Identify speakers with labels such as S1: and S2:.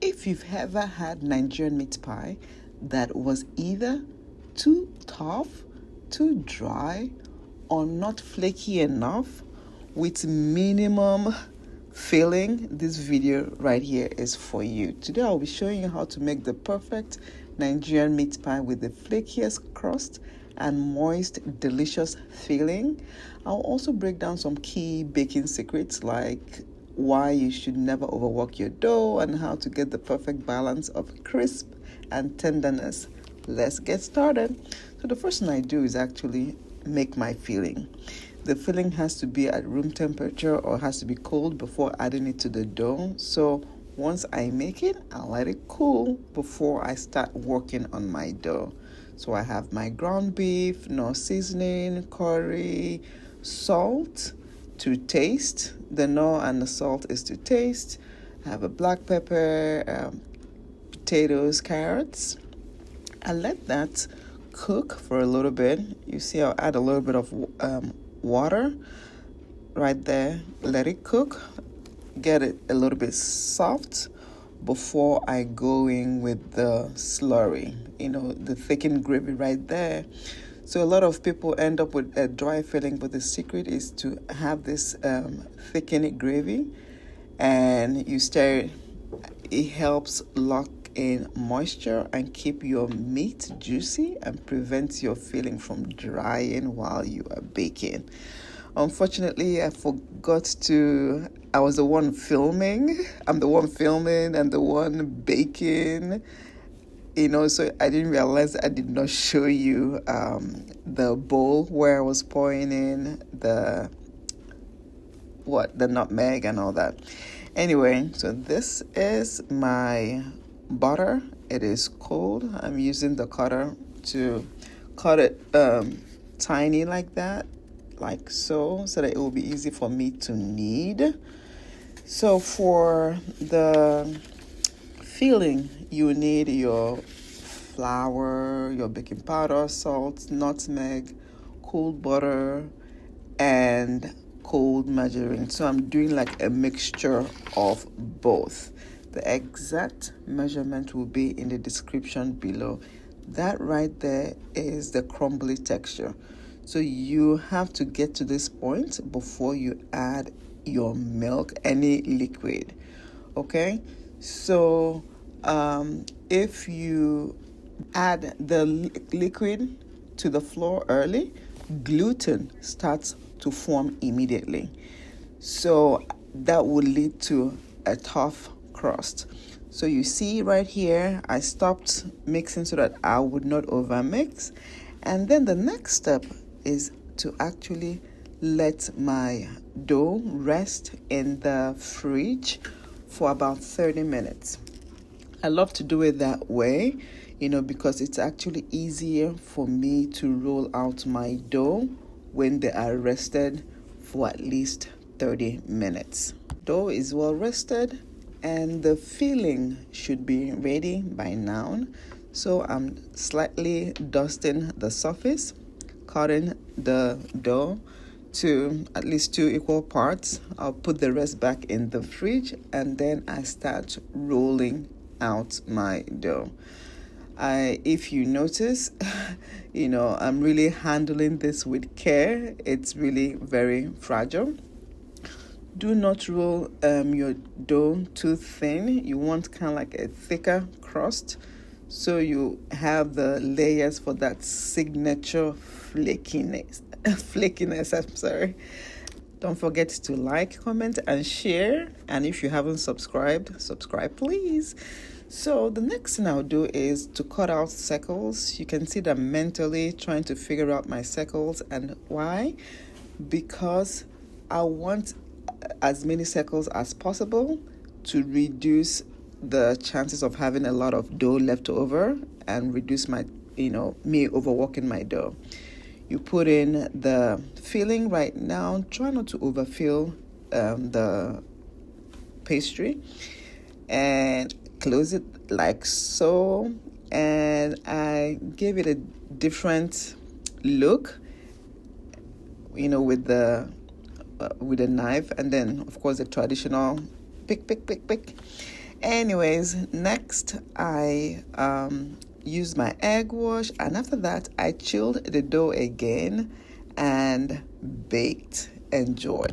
S1: If you've ever had Nigerian meat pie that was either too tough, too dry, or not flaky enough with minimum filling, this video right here is for you. Today I'll be showing you how to make the perfect Nigerian meat pie with the flakiest crust and moist, delicious filling. I'll also break down some key baking secrets like why you should never overwork your dough and how to get the perfect balance of crisp and tenderness. Let's get started. So the first thing I do is actually make my filling. The filling has to be at room temperature or has to be cold before adding it to the dough. So once I make it, I'll let it cool before I start working on my dough. So I have my ground beef, Knorr seasoning, curry, salt to taste. The Knorr and the salt is to taste. I have a black pepper, potatoes, carrots. I let that cook for a little bit. You see, I'll add a little bit of water right there. Let it cook. Get it a little bit soft before I go in with the slurry. The thickened gravy right there. So a lot of people end up with a dry filling, but the secret is to have this thickened gravy, and you stir it. It helps lock in moisture and keep your meat juicy and prevents your filling from drying while you are baking. Unfortunately, I was the one filming. I'm the one filming and the one baking. So I didn't realize I did not show you the bowl where I was pouring in the nutmeg and all that. Anyway, so this is my butter. It is cold. I'm using the cutter to cut it tiny like that, like so that it will be easy for me to knead. So for the filling, you need your flour, your baking powder, salt, nutmeg, cold butter, and cold margarine. So I'm doing like a mixture of both. The exact measurement will be in the description below. That right there is the crumbly texture. So you have to get to this point before you add your milk, any liquid. Okay? So if you add the liquid to the flour early, gluten starts to form immediately. So that will lead to a tough crust. So you see right here, I stopped mixing so that I would not overmix. And then the next step is to actually let my dough rest in the fridge for about 30 minutes. I love to do it that way, because it's actually easier for me to roll out my dough when they are rested for at least 30 minutes. Dough is well rested and the filling should be ready by now. So I'm slightly dusting the surface, cutting the dough to at least 2 equal parts. I'll put the rest back in the fridge and then I start rolling out my dough. If you notice, I'm really handling this with care. It's really very fragile. Do not roll your dough too thin. You want kind of like a thicker crust, so you have the layers for that signature flakiness. I'm sorry. Don't forget to like, comment, and share. And if you haven't subscribed, subscribe please. So the next thing I'll do is to cut out circles. You can see that I'm mentally trying to figure out my circles. And why? Because I want as many circles as possible to reduce the chances of having a lot of dough left over and reduce my, me overworking my dough. You put in the filling right now. Try not to overfill the pastry and close it like so. And I gave it a different look, with a knife, and then of course the traditional pick. Anyways, next I used my egg wash, and after that I chilled the dough again and baked. Enjoy.